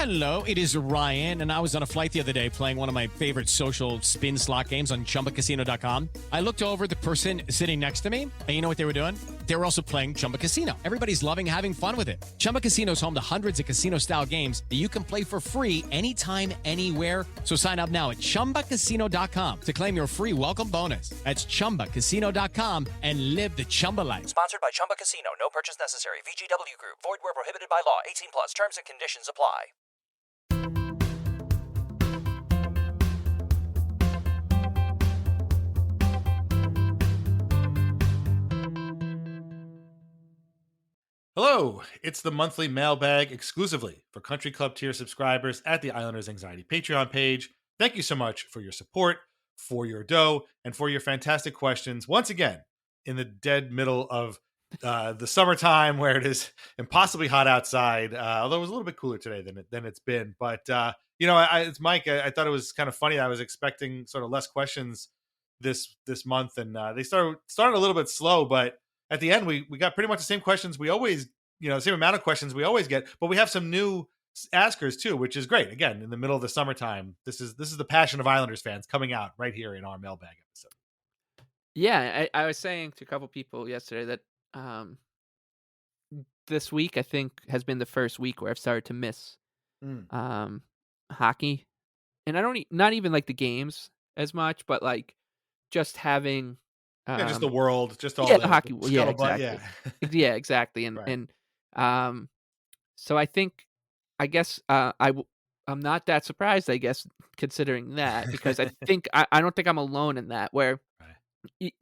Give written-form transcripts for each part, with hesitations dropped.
Hello, it is Ryan, and I was on a flight the other day playing one of my favorite social spin slot games on ChumbaCasino.com. I looked over at the person sitting next to me, and you know what they were doing? They were also playing Chumba Casino. Everybody's loving having fun with it. Chumba Casino is home to hundreds of casino-style games that you can play for free anytime, anywhere. So sign up now at ChumbaCasino.com to claim your free welcome bonus. That's ChumbaCasino.com and live the Chumba life. Sponsored by Chumba Casino. No purchase necessary. VGW Group. Void where prohibited by law. 18 plus. Terms and conditions apply. Hello, it's the monthly mailbag exclusively for Country Club tier subscribers at the Islanders Anxiety Patreon page. Thank you so much for your support, for your dough, and for your fantastic questions. Once again, in the dead middle of the summertime where it is impossibly hot outside, although it was a little bit cooler today than it's been. But, it's Mike. I thought it was kind of funny. I was expecting sort of less questions this month, and they started a little bit slow, but at the end, we got pretty much the same questions we always, the same amount of questions we always get, but we have some new askers too, which is great. Again, in the middle of the summertime, this is the passion of Islanders fans coming out right here in our mailbag episode. Yeah, I was saying to a couple people yesterday that this week I think has been the first week where I've started to miss hockey, and I don't not even like the games as much, but like just having. Just the world, just all the the hockey. Yeah, scuttlebutt, exactly. Yeah, exactly. And right. So I guess I'm not that surprised. I guess considering that, because I think I don't think I'm alone in that. Where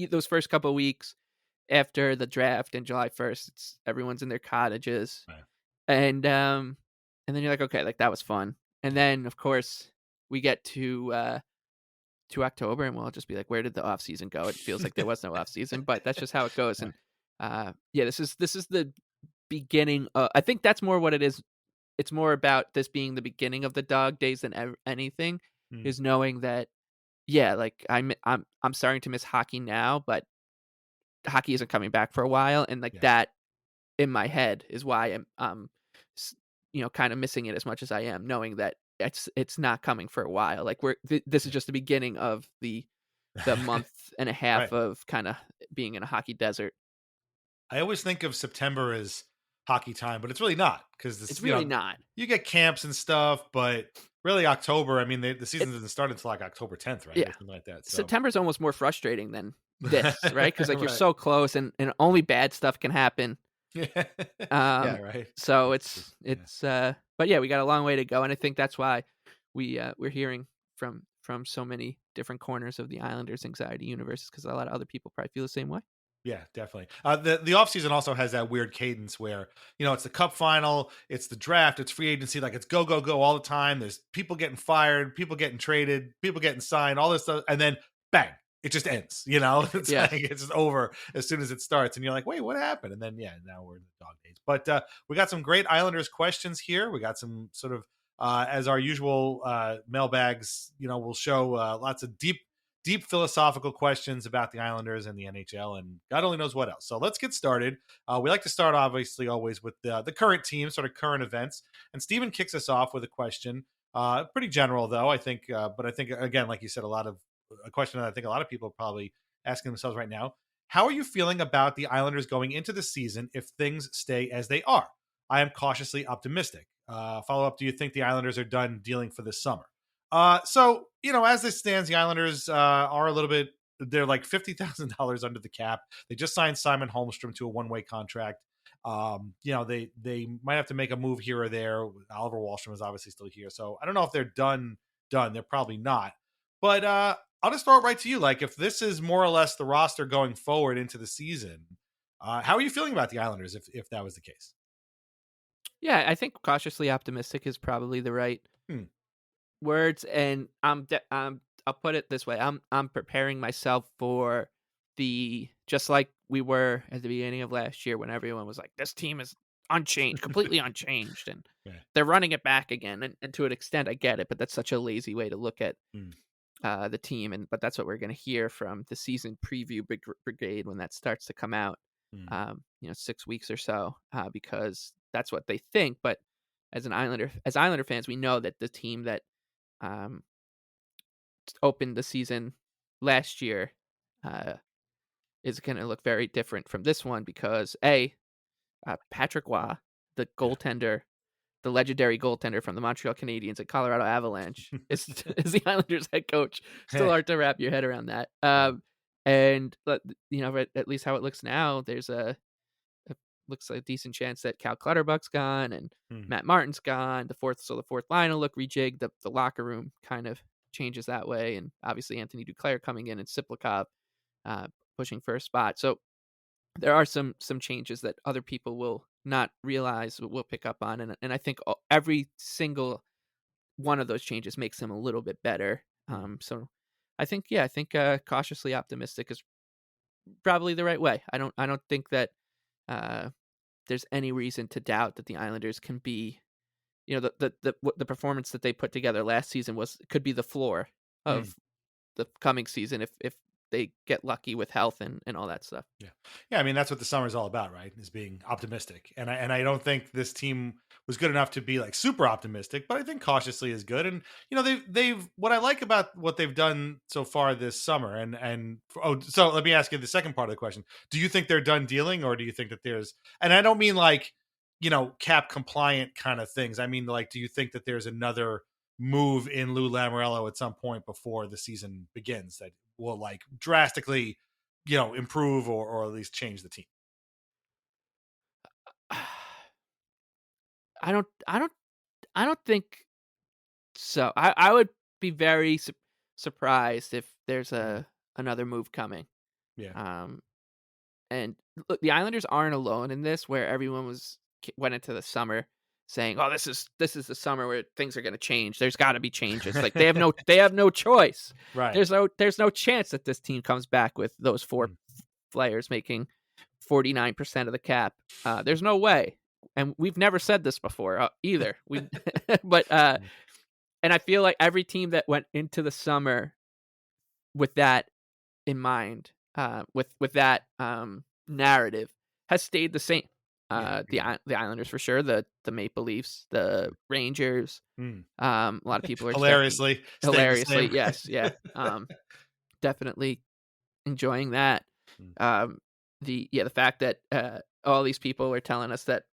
those first couple of weeks after the draft in July 1st, everyone's in their cottages, and then you're like, okay, like that was fun. And then of course we get to October, and we'll just be like, where did the off season go? It feels like there was no off season, but that's just how it goes. And this is the beginning. I think that's more what it is. It's more about this being the beginning of the dog days than anything. Is knowing that, like I'm starting to miss hockey now, but hockey isn't coming back for a while, and that in my head is why I'm kind of missing it as much as I am, knowing that it's not coming for a while. Like this is just the beginning of the month and a half of kind of being in a hockey desert. I always think of September as hockey time, but it's really not, because it's really not. You get camps and stuff, but really October. I mean, the season doesn't start until like October 10th, right? Yeah, or something like that. So. September's almost more frustrating than this, right? Because like you're so close, and only bad stuff can happen. Right. So it's but yeah, we got a long way to go, and I think that's why we're hearing from so many different corners of the Islanders anxiety universe, because a lot of other people probably feel the same way. Yeah, definitely. The offseason also has that weird cadence where, it's the cup final, it's the draft, it's free agency, like it's go, go, go all the time. There's people getting fired, people getting traded, people getting signed, all this stuff, and then bang, it just ends. It's like it's just over as soon as it starts, and you're like, wait, what happened? And then now we're in the dog days. But we got some great Islanders questions here. We got some sort of as our usual mailbags, we'll show lots of deep philosophical questions about the Islanders and the NHL and God only knows what else. So let's get started. We like to start, obviously, always with the current team, sort of current events. And Steven kicks us off with a question, pretty general, though, I think. But I think, again, like you said, a question that I think a lot of people are probably asking themselves right now. How are you feeling about the Islanders going into the season if things stay as they are? I am cautiously optimistic. Follow up, do you think the Islanders are done dealing for this summer? So, as this stands, the Islanders are a little bit, they're like $50,000 under the cap. They just signed Simon Holmstrom to a one-way contract. They might have to make a move here or there. Oliver Wahlstrom is obviously still here. So I don't know if they're done. They're probably not. But I'll just throw it right to you. Like, if this is more or less the roster going forward into the season, how are you feeling about the Islanders if that was the case? Yeah, I think cautiously optimistic is probably the right words, and I'll put it this way: I'm preparing myself for just like we were at the beginning of last year, when everyone was like, "This team is unchanged, completely unchanged," and they're running it back again. And to an extent, I get it, but that's such a lazy way to look at the team. But that's what we're going to hear from the season preview brigade when that starts to come out. 6 weeks or so, because that's what they think. But as Islander fans, we know that the team that um, opened the season last year uh, is going to look very different from this one because Patrick Waugh, the goaltender, the legendary goaltender from the Montreal Canadiens and Colorado Avalanche, is the Islanders head coach. Still hard to wrap your head around that. And at least how it looks now, there's looks like a decent chance that Cal Clutterbuck's gone and Matt Martin's gone. The fourth line will look rejigged. The locker room kind of changes that way, and obviously Anthony Duclair coming in and Siplikov pushing for a spot. So there are some changes that other people will not realize, will pick up on, and I think every single one of those changes makes them a little bit better. So I think cautiously optimistic is probably the right way. I don't think that there's any reason to doubt that the Islanders can be, the performance that they put together last season could be the floor of the coming season if they get lucky with health and all that stuff. Yeah. I mean, that's what the summer's all about, right? Is being optimistic. And I don't think this team was good enough to be like super optimistic, but I think cautiously is good. And they've what I like about what they've done so far this summer. So let me ask you the second part of the question. Do you think they're done dealing, or do you think that and I don't mean like, cap compliant kind of things. I mean, like, do you think that there's another move in Lou Lamoriello at some point before the season begins that will like drastically, improve or at least change the team? I don't think so. I would be very surprised if there's another move coming. Yeah. And look, the Islanders aren't alone in this, where everyone went into the summer saying, "Oh, this is the summer where things are going to change. There's got to be changes." Like they have no choice. Right. There's no chance that this team comes back with those four players making 49% of the cap. There's no way. And we've never said this before either. And I feel like every team that went into the summer with that in mind, with that narrative, has stayed the same. The Islanders for sure, the Maple Leafs, the Rangers. A lot of people are hilariously, yes, yeah. Definitely enjoying that. The fact that all these people are telling us that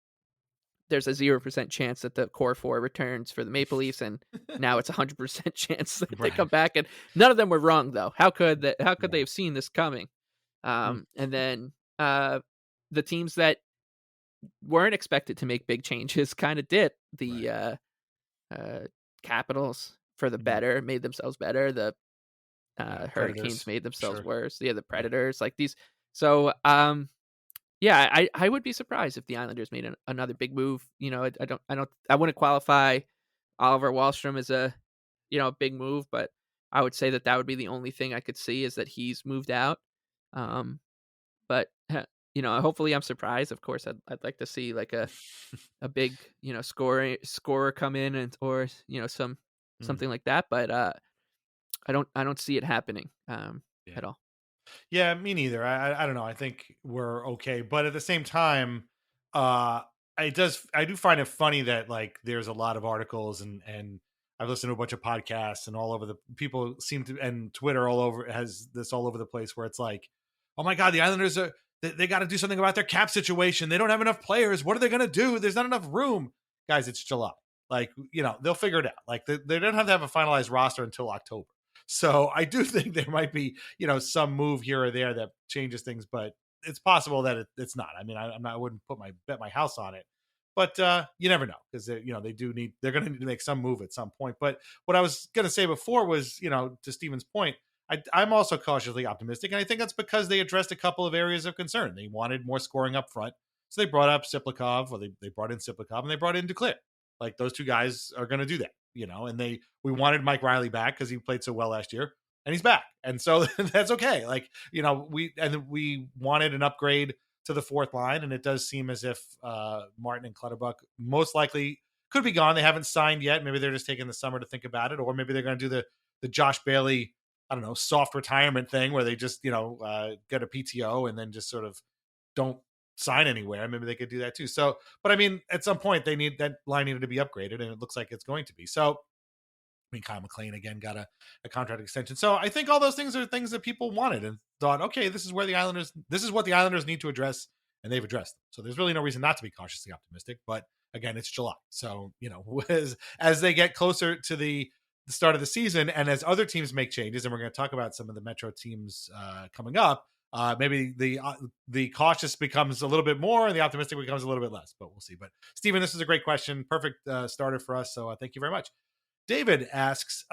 there's a 0% chance that the core four returns for the Maple Leafs, and now it's 100% chance that they come back, and none of them were wrong though. How could they have seen this coming? And then the teams that weren't expected to make big changes kind of did. The Capitals, for the better, made themselves better. The Hurricanes made themselves worse. The Predators, like these. So I would be surprised if the Islanders made another big move. I wouldn't qualify Oliver Wahlstrom as a big move, but I would say that would be the only thing I could see, is that he's moved out. But hopefully I'm surprised. Of course, I'd like to see like a big scorer come in or something like that. But I don't see it happening at all. Yeah, me neither. I don't know. I think we're okay, but at the same time, I do find it funny that like there's a lot of articles and I've listened to a bunch of podcasts, and all over the people seem to, and Twitter has this all over the place, where it's like, oh my God, the Islanders they got to do something about their cap situation. They don't have enough players. What are they going to do? There's not enough room. Guys, it's July. Like, they'll figure it out. Like they don't have to have a finalized roster until October. So I do think there might be, some move here or there that changes things, but it's possible that it's not. I mean, I wouldn't bet my house on it, but you never know, because they're going to need to make some move at some point. But what I was going to say before was, to Steven's point, I'm also cautiously optimistic, and I think that's because they addressed a couple of areas of concern. They wanted more scoring up front, so they brought up Siplikov, or they brought in Siplikov, and they brought in Duclair. Like, those two guys are going to do that, and we wanted Mike Riley back because he played so well last year, and he's back. And so that's okay. Like, we wanted an upgrade to the fourth line, and it does seem as if Martin and Clutterbuck most likely could be gone. They haven't signed yet. Maybe they're just taking the summer to think about it, or maybe they're going to do the Josh Bailey, I don't know, soft retirement thing, where they just, get a PTO and then just sort of don't sign anywhere. Maybe they could do that too. So, but I mean, at some point that line needed to be upgraded, and it looks like it's going to be. So, I mean, Kyle McLean again got a contract extension. So I think all those things are things that people wanted and thought, okay, this is what the Islanders need to address, and they've addressed them. So there's really no reason not to be cautiously optimistic. But again, it's July. So, as they get closer to the start of the season and as other teams make changes, and we're going to talk about some of the Metro teams coming up, maybe the cautious becomes a little bit more and the optimistic becomes a little bit less, but we'll see. But Stephen, this is a great question. Perfect starter for us. So thank you very much. David asks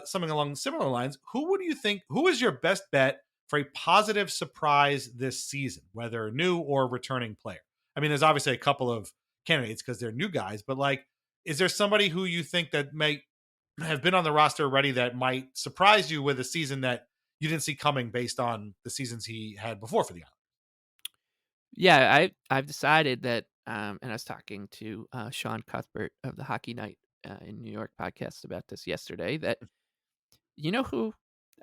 something along similar lines. Who is your best bet for a positive surprise this season, whether new or returning player? I mean, there's obviously a couple of candidates because they're new guys, but like, is there somebody who you think that may have been on the roster already that might surprise you with a season that you didn't see coming based on the seasons he had before for the Islanders? Yeah, I've decided that, and I was talking to Sean Cuthbert of the Hockey Night in New York podcast about this yesterday, that you know who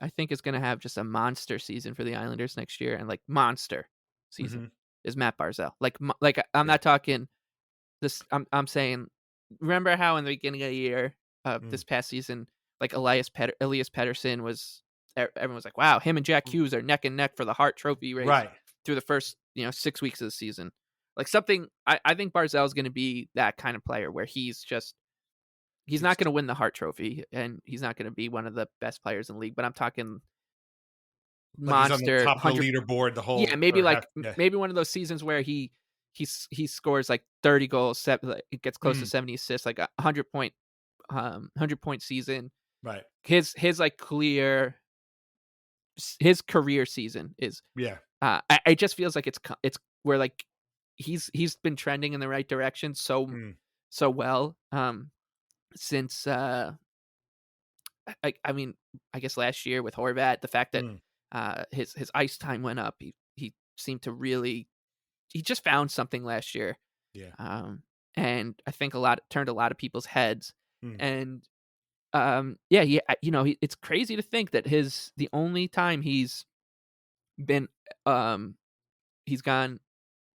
I think is going to have just a monster season for the Islanders next year, and like monster season is Matt Barzal. Like I'm not talking this. I'm saying, remember how in the beginning of the year, this past season, like Elias Pettersson was. Everyone was like, "Wow, him and Jack Hughes are neck and neck for the Hart Trophy race right through the first 6 weeks of the season." Like something, I think Barzal is going to be that kind of player where he's not going to win the Hart Trophy and he's not going to be one of the best players in the league. But I'm talking like monster, he's on the top of the leaderboard. The whole maybe maybe one of those seasons where he scores like 30 goals, it gets close to 70 assists, like a 100-point season. Right. His like clear. His career season is I just feels like it's where like he's been trending in the right direction so well since I mean I guess last year with Horvat, the fact that his ice time went up, he seemed to really, he just found something last year, and I think turned a lot of people's heads, and it's crazy to think that the only time he's been he's gone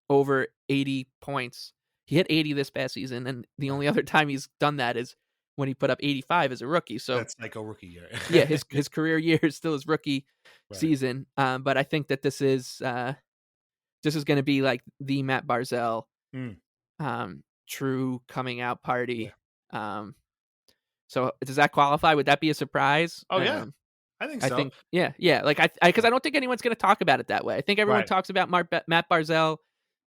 over 80 points. He hit 80 this past season, and the only other time he's done that is when he put up 85 as a rookie. So that's like a rookie year. Yeah, his career year is still his rookie season. But I think that this is going to be like the Matt Barzal true coming out party. So does that qualify? Would that be a surprise? Oh yeah, I think so. Like because I don't think anyone's going to talk about it that way. I think everyone talks about Matt Barzal,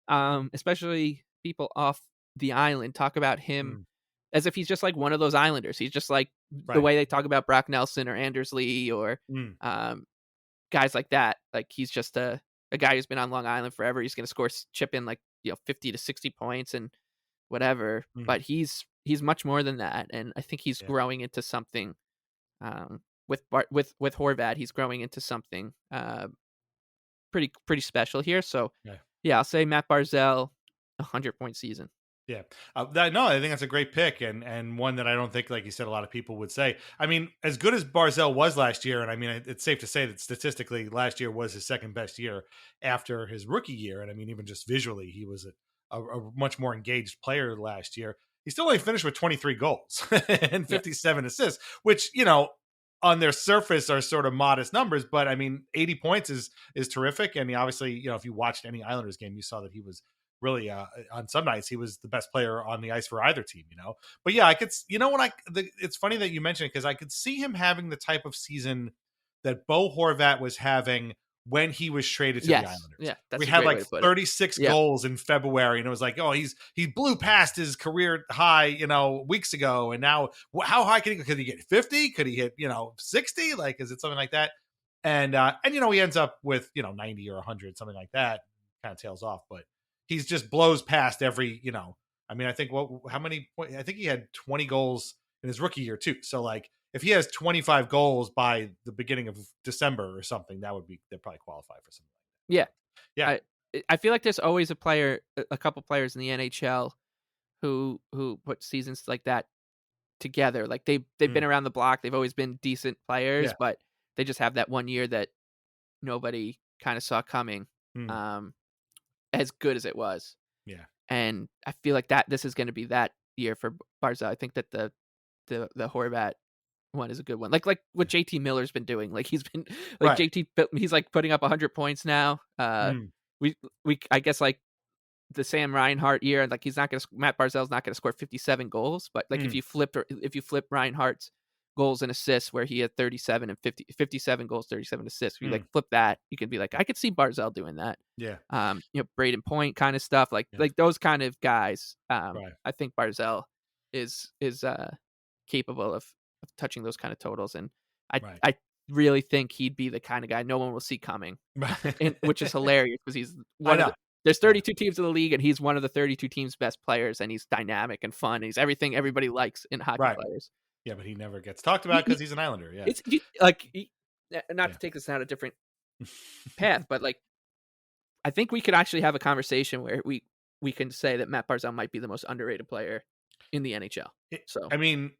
especially people off the island, talk about him as if he's just like one of those Islanders. He's just like the way they talk about Brock Nelson or Anders Lee or guys like that. Like he's just a guy who's been on Long Island forever. He's going to chip in like 50 to 60 points and whatever. But he's much more than that, and I think he's growing into something. With Horvat, he's growing into something pretty special here. So I'll say Matt Barzal, 100-point season. Yeah, I think that's a great pick and one that I don't think, like you said, a lot of people would say. I mean, as good as Barzal was last year, and I mean, it's safe to say that statistically, last year was his second best year after his rookie year, and I mean, even just visually, he was a much more engaged player last year. He still only finished with 23 goals and 57 assists, which, on their surface are sort of modest numbers, but I mean, 80 points is terrific. And he obviously, if you watched any Islanders game, you saw that he was really, on some nights, he was the best player on the ice for either team, But yeah, I could, it's funny that you mentioned it because I could see him having the type of season that Bo Horvat was having when he was traded to the Islanders. Yeah, we had like 36 goals in February, and it was like, oh, he blew past his career high, weeks ago, and now how high could he get? 50? Could he hit 60? Like, is it something like that? And he ends up with 90 or 100, something like that. Kind of tails off, but he's just blows past every. I mean, I think how many? I think he had 20 goals in his rookie year too. So like, if he has 25 goals by the beginning of December or something, they'd probably qualify for something like that. Yeah. I feel like there's always a couple players in the NHL who put seasons like that together. Like they've been around the block. They've always been decent players, but they just have that one year that nobody kind of saw coming. as good as it was. Yeah. And I feel like that this is going to be that year for Barzal. I think that the Horvat one is a good one. Like what JT Miller's been doing. Like he's been like Right. he's like putting up 100 points now. Mm. We I guess like the Sam Reinhart year, like Matt Barzal's not going to score 57 goals, but like if you flip Reinhart's goals and assists where he had 37 and 57 goals, 37 assists, if you like flip that, you can be like, I could see Barzal doing that. Yeah. Braden Point kind of stuff, like those kind of guys. Right. I think Barzal is capable of touching those kind of totals, and I really think he'd be the kind of guy no one will see coming, which is hilarious because he's one of the, there's 32 teams in the league, and he's one of the 32 teams' best players, and he's dynamic and fun. And he's everything everybody likes in hockey players. Yeah, but he never gets talked about because he's an Islander. Yeah, it's not to take this down a different path, but like I think we could actually have a conversation where we can say that Matt Barzal might be the most underrated player in the NHL. So I mean,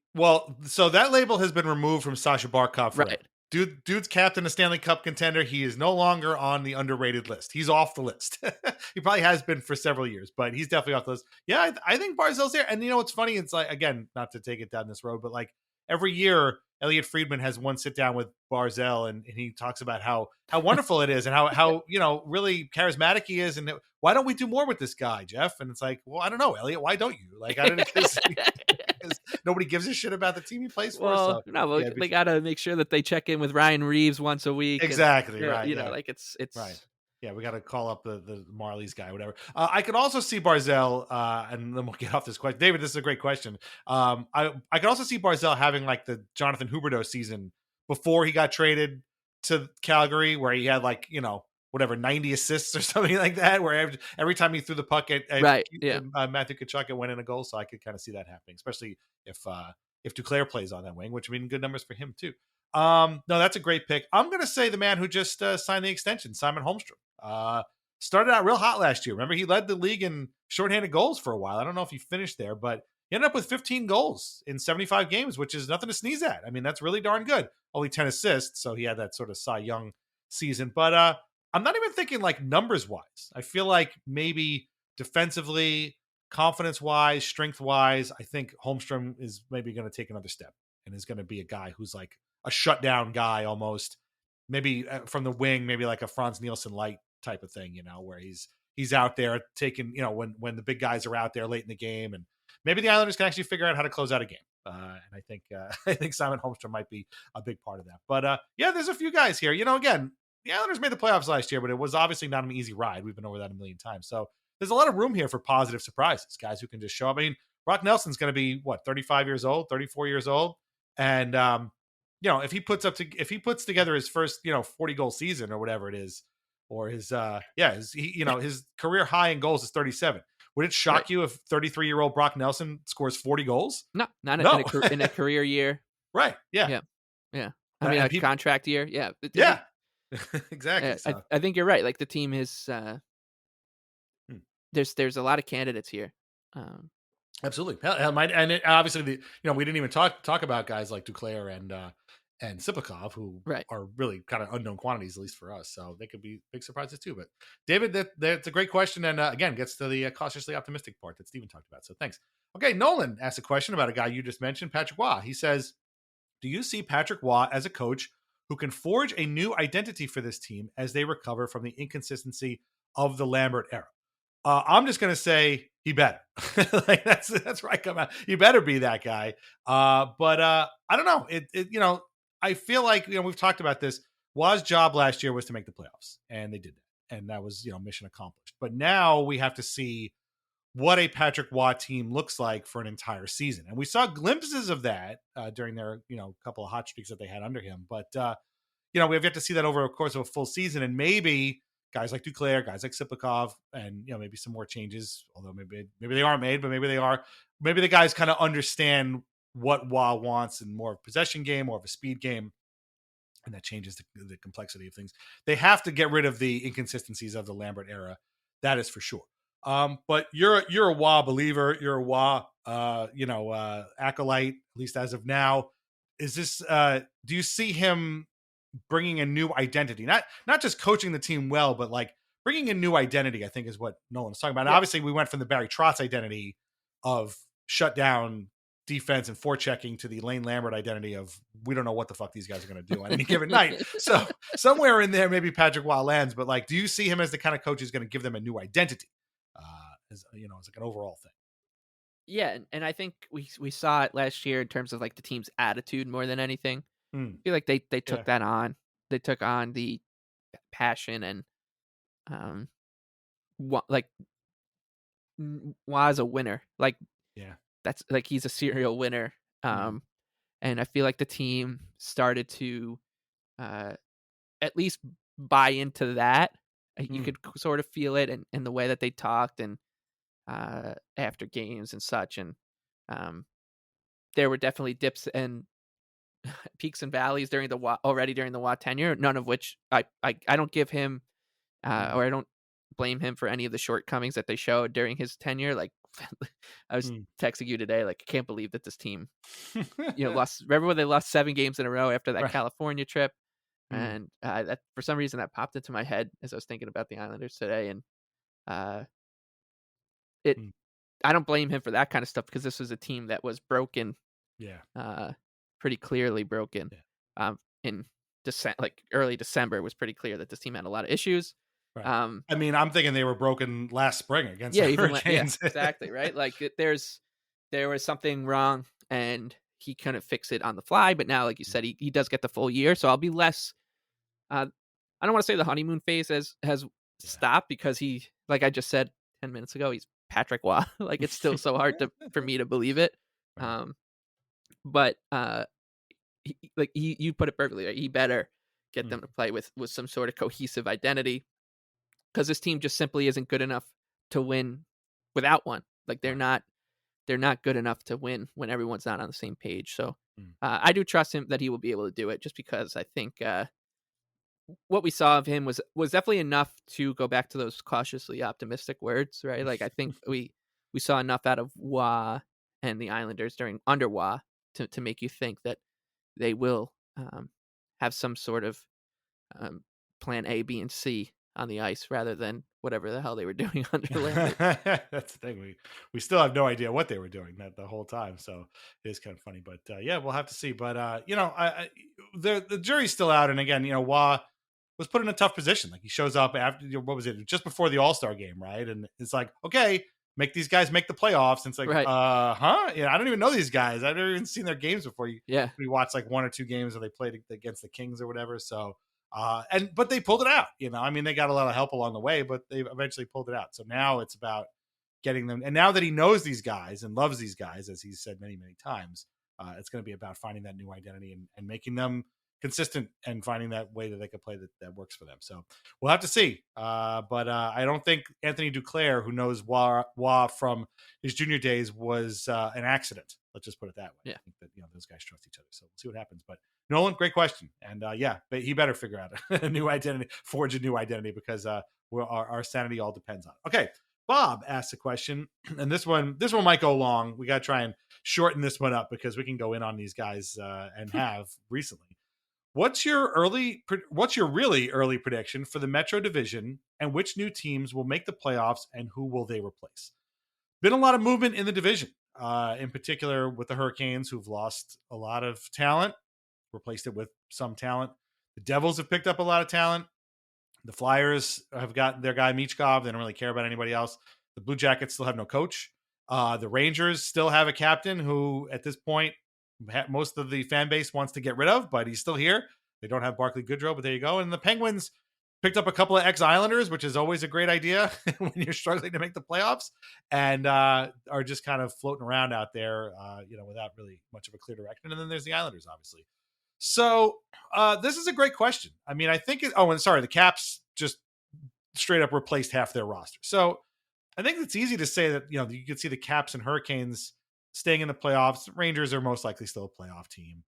so that label has been removed from Sasha Barkov forever. Right. Dude's captain, a Stanley Cup contender. He is no longer on the underrated list. He's off the list. He probably has been for several years, but he's definitely off the list. Yeah, I think Barzal's there. And you know what's funny? It's like, again, not to take it down this road, but like every year, Elliot Friedman has one sit down with Barzal, and he talks about how wonderful it is and how really charismatic he is, and why don't we do more with this guy, Jeff? And it's like, well, I don't know, Elliot, why don't you? Like, I don't know, because nobody gives a shit about the team he plays for. Well, so, they got to make sure that they check in with Ryan Reeves once a week. Exactly, and, right. You know, like it's right. Yeah, we got to call up the Marlies guy, whatever. I could also see Barzal, and then we'll get off this question. David, this is a great question. I could also see Barzal having like the Jonathan Huberdeau season before he got traded to Calgary, where he had like, 90 assists or something like that, where every time he threw the puck at Matthew Tkachuk, it went in a goal. So I could kind of see that happening, especially if Duclair plays on that wing, which would mean good numbers for him too. No, that's a great pick. I'm going to say the man who just signed the extension, Simon Holmstrom. Started out real hot last year. Remember, he led the league in shorthanded goals for a while. I don't know if he finished there, but he ended up with 15 goals in 75 games, which is nothing to sneeze at. I mean, that's really darn good. Only 10 assists, so he had that sort of Cy Young season. But I'm not even thinking like numbers-wise. I feel like maybe defensively, confidence-wise, strength-wise, I think Holmstrom is maybe going to take another step and is going to be a guy who's like a shutdown guy almost. Maybe from the wing, maybe like a Franz Nielsen light type of thing, where he's out there taking, when the big guys are out there late in the game, and maybe the Islanders can actually figure out how to close out a game. And I think Simon Holmstrom might be a big part of that. But there's a few guys here. Again, the Islanders made the playoffs last year, but it was obviously not an easy ride. We've been over that a million times. So there's a lot of room here for positive surprises, guys who can just show up. I mean, Brock Nelson's going to be 34 years old, and if he puts together his first 40 goal season or whatever it is, or his career high in goals is 37. Would it shock you if 33-year-old Brock Nelson scores 40 goals? No, not in a career year. Right. Yeah. I mean, a contract year. Yeah. Yeah. Exactly. So. I think you're right. Like the team is there's a lot of candidates here. Absolutely. Obviously we didn't even talk about guys like Duclair and Sipakov, who are really kind of unknown quantities, at least for us. So they could be big surprises too. But David, that's a great question. And again, gets to the cautiously optimistic part that Steven talked about. So thanks. Okay. Nolan asked a question about a guy you just mentioned, Patrick Waugh. He says, do you see Patrick Waugh as a coach who can forge a new identity for this team as they recover from the inconsistency of the Lambert era? I'm just going to say he better. Like that's where I come out. He better be that guy. But I don't know. I feel like, we've talked about this. Waugh's job last year was to make the playoffs, and they did that. And that was, mission accomplished. But now we have to see what a Patrick Waugh team looks like for an entire season. And we saw glimpses of that during their, couple of hot streaks that they had under him. But, we have yet to see that over the course of a full season. And maybe guys like Duclair, guys like Sipakov, and, maybe some more changes, although maybe they aren't made, but maybe they are. Maybe the guys kind of understand what Waugh wants in more of a possession game, more of a speed game. And that changes the complexity of things. They have to get rid of the inconsistencies of the Lambert era. That is for sure. But you're a Waugh believer. You're a Waugh, acolyte, at least as of now. Is this, do you see him bringing a new identity? Not just coaching the team well, but like bringing a new identity, I think, is what Nolan was talking about. And Yeah. obviously, we went from the Barry Trotz identity of shut down defense and forechecking to the Lane Lambert identity of we don't know what the fuck these guys are going to do on any given night. So somewhere in there, maybe Patrick Waugh lands. But like, do you see him as the kind of coach who's going to give them a new identity? As you know, as like an overall thing. Yeah, and I think we saw it last year in terms of like the team's attitude more than anything. I feel like they took that on. They took on the passion and like was a winner. Like that's like he's a serial winner. And I feel like the team started to at least buy into that. You could sort of feel it in the way that they talked and after games and such. And there were definitely dips and peaks and valleys during the Waugh tenure, none of which I don't give him or I don't blame him for any of the shortcomings that they showed during his tenure. Like I was texting you today, like I can't believe that this team, lost. Remember when they lost 7 games in a row after that California trip, and that for some reason that popped into my head as I was thinking about the Islanders today, and I don't blame him for that kind of stuff because this was a team that was broken. Pretty clearly broken. In like early December, it was pretty clear that this team had a lot of issues. I mean, I'm thinking they were broken last spring against the Hurricanes. Exactly, right? Like there was something wrong, and he couldn't fix it on the fly. But now, like you said, he does get the full year, so I'll be less. I don't want to say the honeymoon phase has stopped because he, like I just said 10 minutes ago, he's Patrick Waugh. Like it's still so hard for me to believe it. But you put it perfectly. Right? He better get them to play with some sort of cohesive identity, because this team just simply isn't good enough to win without one. Like they're not good enough to win when everyone's not on the same page. So I do trust him that he will be able to do it, just because I think what we saw of him was definitely enough to go back to those cautiously optimistic words, right? Like I think we saw enough out of Waugh and the Islanders under Waugh to make you think that they will have some sort of plan A, B, and C on the ice rather than whatever the hell they were doing under Lambert. That's the thing. We still have no idea what they were doing that the whole time. So it is kind of funny, but we'll have to see. But the jury's still out. And again, Waugh was put in a tough position. Like he shows up after, what was it? Just before the All-Star game. Right. And it's like, okay, make these guys make the playoffs. And it's like, I don't even know these guys. I've never even seen their games before. We watched like 1 or 2 games where they played against the Kings or whatever. So, but they pulled it out, I mean, they got a lot of help along the way, but they eventually pulled it out. So now it's about getting them. And now that he knows these guys and loves these guys, as he's said many, many times, it's going to be about finding that new identity and making them consistent and finding that way that they can play that works for them. So we'll have to see. But I don't think Anthony Duclair, who knows Waugh from his junior days, was an accident. Let's just put it that way. I think that those guys trust each other. So we'll see what happens. But Nolan, great question. And but he better figure out a new identity, forge a new identity, because our sanity all depends on it. Okay. Bob asked a question, and this one might go long. We got to try and shorten this one up because we can go in on these guys and have recently. What's your really early prediction for the Metro Division, and which new teams will make the playoffs and who will they replace? Been a lot of movement in the division, in particular with the Hurricanes, who've lost a lot of talent, replaced it with some talent. The Devils have picked up a lot of talent. The Flyers have got their guy Michkov. They don't really care about anybody else. The Blue Jackets still have no coach. The Rangers still have a captain who, at this point, most of the fan base wants to get rid of, but he's still here. They don't have Barclay Goodrow, but there you go. And the Penguins picked up a couple of ex-Islanders, which is always a great idea when you're struggling to make the playoffs, and are just kind of floating around out there, without really much of a clear direction. And then there's the Islanders, obviously. So this is a great question. I mean, I think the Caps just straight up replaced half their roster. So I think it's easy to say that, you could see the Caps and Hurricanes staying in the playoffs. Rangers are most likely still a playoff team.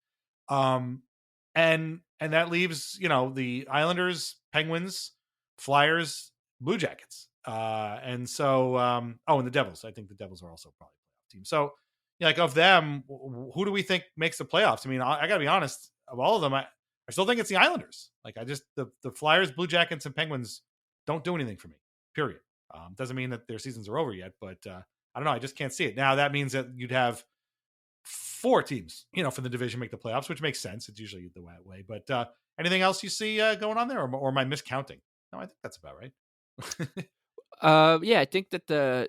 And that leaves, the Islanders, Penguins, Flyers, Blue Jackets. And the Devils. I think the Devils are also probably a playoff team. So, like, of them, who do we think makes the playoffs? I mean, I got to be honest, of all of them, I still think it's the Islanders. Like, the Flyers, Blue Jackets, and Penguins don't do anything for me. Period. Doesn't mean that their seasons are over yet, but I don't know. I just can't see it. Now that means that you'd have 4 teams, from the division make the playoffs, which makes sense. It's usually the way. But anything else you see going on there, or am I miscounting? No, I think that's about right. Yeah, I think that the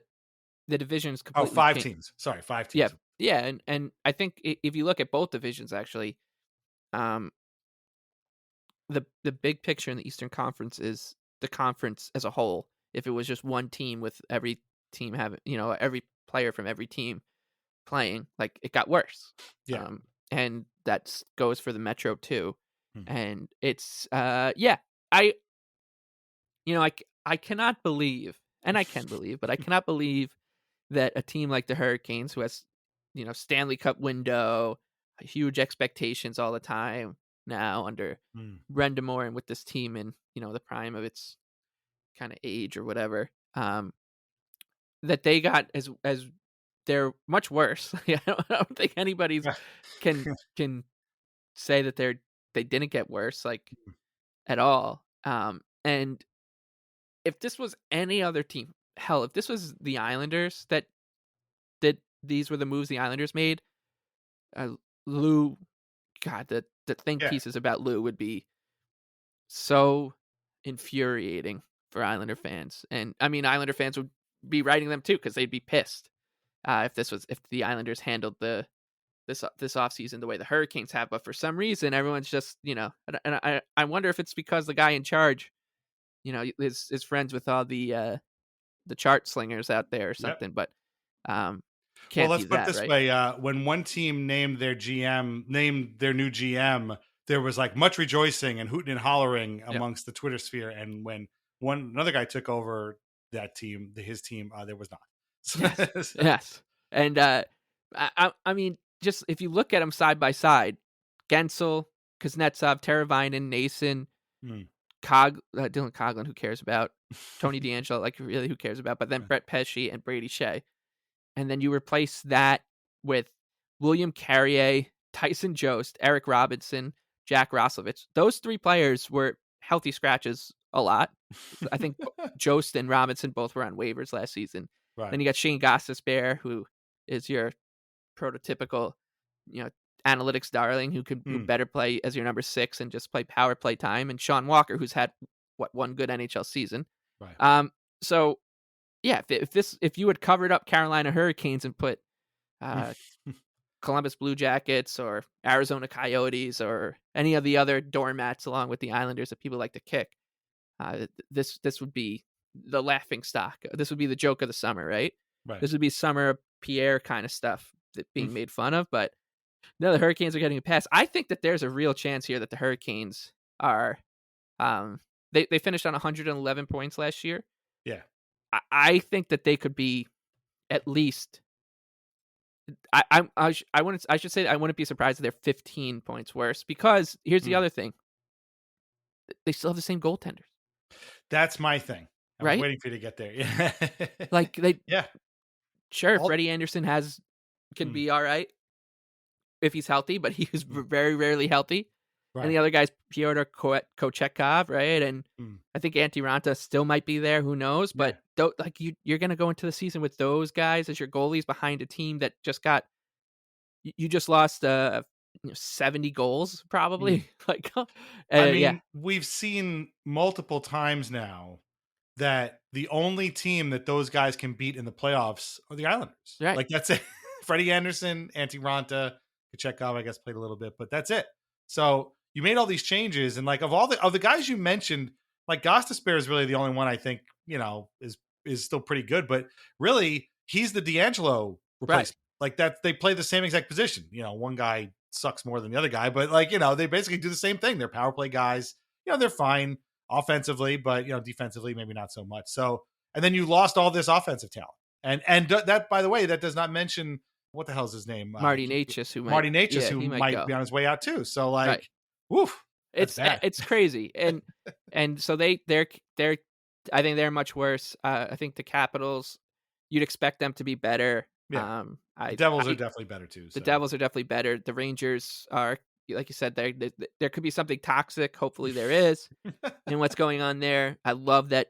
division is completely 5 changed. teams. Sorry, 5 Yeah, teams. yeah, and I think if you look at both divisions, actually, the big picture in the Eastern Conference is the conference as a whole. If it was just one team with every team having, every player from every team playing, like it got worse. Yeah. And that goes for the Metro too. Hmm. And it's I cannot believe, and I can believe, but I cannot believe that a team like the Hurricanes, who has, Stanley Cup window, huge expectations all the time now under Brenda Moore and with this team in, the prime of its kind of age or whatever, that they got as they're much worse. I don't think anybody's can say that they didn't get worse, like, at all. And if this was any other team, hell, if this was the Islanders that these were the moves the Islanders made, Lou, God, the think pieces about Lou would be so infuriating for Islander fans. And I mean, Islander fans would be writing them too, because they'd be pissed if the Islanders handled this offseason the way the Hurricanes have. But for some reason, everyone's just, and I wonder if it's because the guy in charge, is friends with all the chart slingers out there or something. But can't let's be put that, it this right? way: when one team named their new GM, there was like much rejoicing and hooting and hollering amongst the Twitter sphere. And when another guy took over that team, his team, there was not. Yes. And I mean, just if you look at them side by side, Gensel, Kuznetsov, Teravainen, Nason, Dylan Coghlan, who cares about? Tony DeAngelo, like, really, who cares about? But then Brett Pesce and Brady Shea. And then you replace that with William Carrier, Tyson Jost, Eric Robinson, Jack Roslovich. Those 3 players were healthy scratches a lot. I think Jost and Robinson both were on waivers last season. Right. Then you got Shane Gostisbehere, who is your prototypical, analytics darling who could better play as your number 6 and just play power play time, and Sean Walker, who's had one good NHL season. Right. So yeah, if you had covered up Carolina Hurricanes and put Columbus Blue Jackets or Arizona Coyotes or any of the other doormats along with the Islanders that people like to kick, this would be the laughing stock. This would be the joke of the summer, right? This would be summer Pierre kind of stuff that being made fun of. But no, the Hurricanes are getting a pass. I think that there's a real chance here that the Hurricanes are they finished on 111 points last year. Yeah. I think that they could be at least. I should say I wouldn't be surprised if they're 15 points worse, because here's the other thing: they still have the same goaltenders. That's my thing. I was right? waiting for you to get there. Yeah. Like they. Yeah. Sure, Freddie Anderson can be all right if he's healthy, but he is very rarely healthy. Right. And the other guy's Pyotr Kochetkov, right? And I think Antti Ranta still might be there. Who knows? But you're going to go into the season with those guys as your goalies behind a team that just you just lost 70 goals probably. We've seen multiple times now that the only team that those guys can beat in the playoffs are the Islanders. Right. Like, that's it. Freddie Anderson, Antti Ranta, Kochetkov, I guess, played a little bit, but that's it. So you made all these changes, and like of the guys you mentioned, like Gostisbehere is really the only one I think is still pretty good, but really he's the DeAngelo replacement. Right. Like that, they play the same exact position. One guy sucks more than the other guy, but they basically do the same thing. They're power play guys. They're fine offensively, but defensively maybe not so much. So, and then you lost all this offensive talent, and that, by the way, that does not mention what the hell's his name, Marty Necas, who might be on his way out too. So woof, it's crazy, and so they're I think they're much worse. I think the Capitals, you'd expect them to be better. Yeah. The Devils are definitely better too. The Devils are definitely better. The Rangers are, like you said, there could be something toxic. Hopefully there is in what's going on there. I love that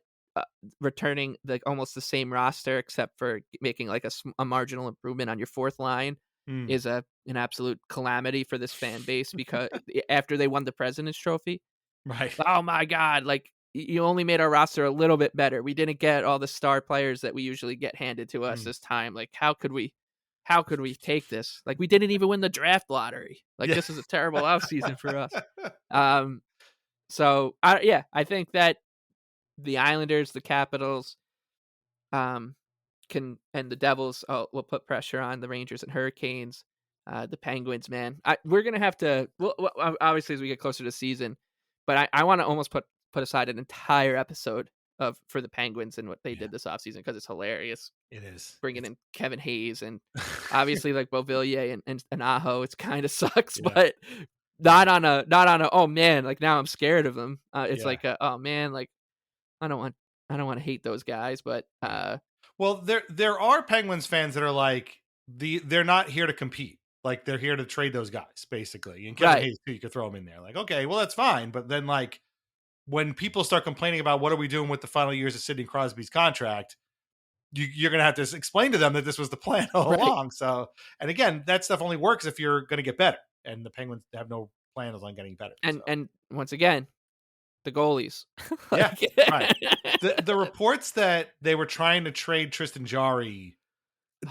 returning like almost the same roster except for making like a marginal improvement on your fourth line Mm. is an absolute calamity for this fan base because after they won the President's Trophy, Right. oh my God, like you only made our roster a little bit better. We didn't get all the star players that we usually get handed to us this time. Like how could we take this? Like we didn't even win the draft lottery. Like this is a terrible offseason for us. So I think that the Islanders, the Capitals, and the Devils will put pressure on the Rangers and Hurricanes. The Penguins, man, we're gonna have to. Well, obviously, as we get closer to the season, but I want to almost put aside an entire episode for the Penguins and what they did this offseason because it's hilarious. It is Bringing in Kevin Hayes and obviously like Beauvillier and Aho. It's kind of sucks, but not on a oh man, like now I'm scared of them. It's like oh man, like I don't want to hate those guys, but well, there are Penguins fans that are like they're not here to compete. Like they're here to trade those guys, basically. And Kevin Hayes too, you could throw him in there. Like, okay, well that's fine. But then like when people start complaining about what are we doing with the final years of Sidney Crosby's contract, you're going to have to explain to them that this was the plan all along. So, and again, that stuff only works if you're going to get better. And the Penguins have no plans on getting better. And once again, the goalies. Yeah, right. The reports that they were trying to trade Tristan Jarry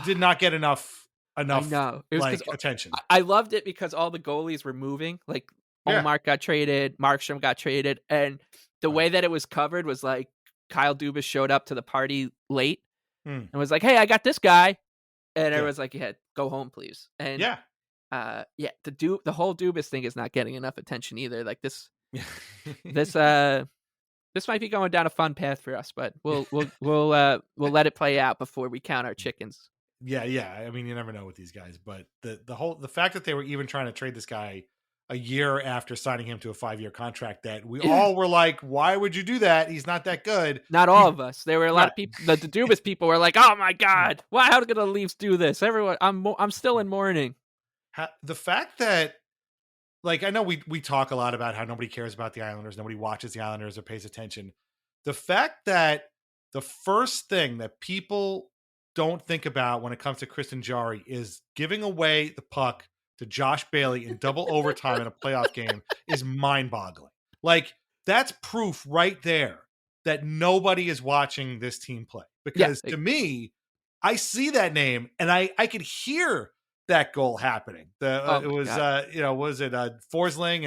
did not get enough like attention. I loved it because all the goalies were moving. Like Omar got traded, Markstrom got traded, and the way that it was covered was like Kyle Dubas showed up to the party late and was like, "Hey, I got this guy," and everyone's like, "Yeah, go home, please." And the whole Dubas thing is not getting enough attention either. Like this might be going down a fun path for us, but we'll let it play out before we count our chickens. Yeah. I mean, you never know with these guys, but the fact that they were even trying to trade this guy a year after signing him to a 5-year contract, that we all were like, why would you do that? He's not that good. Not all of us. There were a lot of people. The Dubas people were like, oh my God, why? How could the Leafs do this? Everyone, I'm still in mourning. The fact that, like, I know we talk a lot about how nobody cares about the Islanders, nobody watches the Islanders or pays attention. The fact that the first thing that people don't think about when it comes to Tristan Jarry is giving away the puck to Josh Bailey in double overtime in a playoff game is mind-boggling. Like, that's proof right there that nobody is watching this team play. Because to me, I see that name and I could hear that goal happening. It was Forsling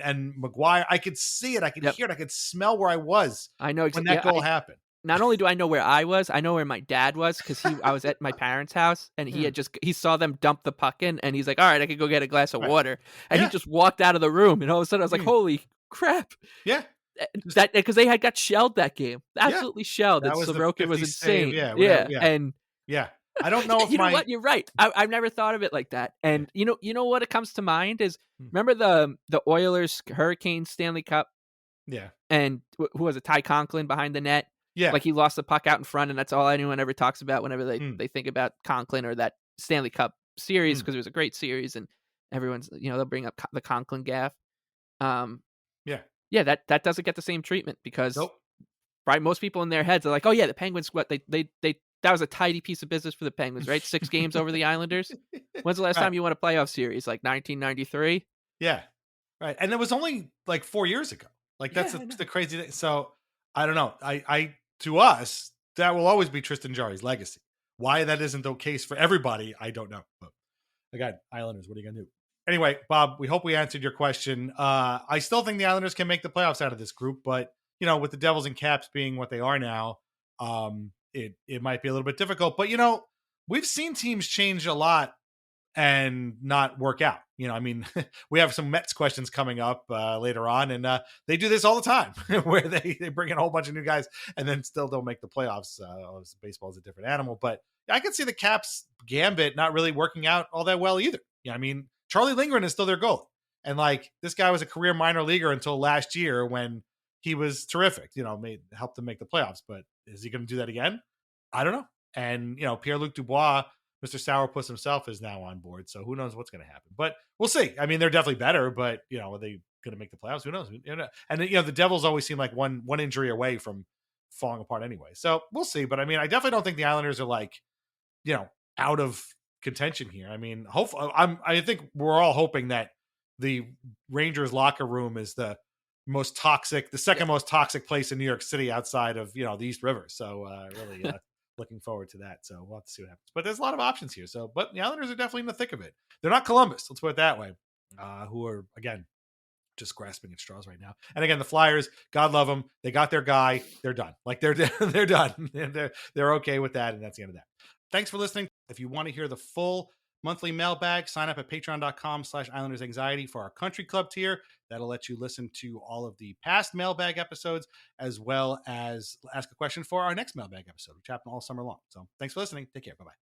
and McGuire. I could see it. I could hear it. I could smell where I was. I know when that goal happened. Not only do I know where I was, I know where my dad was because I was at my parents' house and he saw them dump the puck in and he's like, all right, I could go get a glass of water. And he just walked out of the room and all of a sudden I was like, holy crap. Yeah. That because they had got shelled that game. Absolutely shelled. And Sorokin was insane. Yeah. I don't know if you know what? You're right. I've never thought of it like that. And you know what it comes to mind is remember the Oilers Hurricanes Stanley Cup? Yeah. And who was it? Ty Conklin behind the net. Yeah. Like he lost the puck out in front, and that's all anyone ever talks about whenever they think about Conklin or that Stanley Cup series because it was a great series, and everyone's they'll bring up the Conklin gaff. That doesn't get the same treatment because right, most people in their heads are like, oh yeah, the Penguins, what they that was a tidy piece of business for the Penguins, right? 6 games over the Islanders. When's the last time you won a playoff series? Like 1993. Yeah, right, and it was only like 4 years ago. Like that's the crazy thing. So I don't know. I to us, that will always be Tristan Jarry's legacy. Why that isn't the case for everybody, I don't know. But again, Islanders, what are you going to do? Anyway, Bob, we hope we answered your question. I still think the Islanders can make the playoffs out of this group, but, with the Devils and Caps being what they are now, it might be a little bit difficult. But, we've seen teams change a lot and not work out. We have some Mets questions coming up later on, and they do this all the time where they bring in a whole bunch of new guys and then still don't make the playoffs. Baseball is a different animal, but I can see the Caps gambit not really working out all that well either. Charlie Lindgren is still their goalie. And this guy was a career minor leaguer until last year when he was terrific, helped them make the playoffs, but is he going to do that again? I don't know. And, Pierre-Luc Dubois, Mr. Sourpuss himself is now on board. So who knows what's going to happen, but we'll see. I mean, they're definitely better, but are they going to make the playoffs? Who knows? And the Devils always seem like one injury away from falling apart anyway. So we'll see. But I mean, I definitely don't think the Islanders are like, out of contention here. I mean, I think we're all hoping that the Rangers locker room is the second most toxic place in New York City outside of, the East River. So really looking forward to that. So we'll have to see what happens. But there's a lot of options here. So, but the Islanders are definitely in the thick of it. They're not Columbus, let's put it that way, who are, again, just grasping at straws right now. And again, the Flyers, God love them. They got their guy. They're done. Like they're done. They're okay with that. And that's the end of that. Thanks for listening. If you want to hear the full monthly mailbag, sign up at patreon.com/Islanders Anxiety for our country club tier. That'll let you listen to all of the past mailbag episodes, as well as ask a question for our next mailbag episode, which happened all summer long. So thanks for listening. Take care. Bye-bye.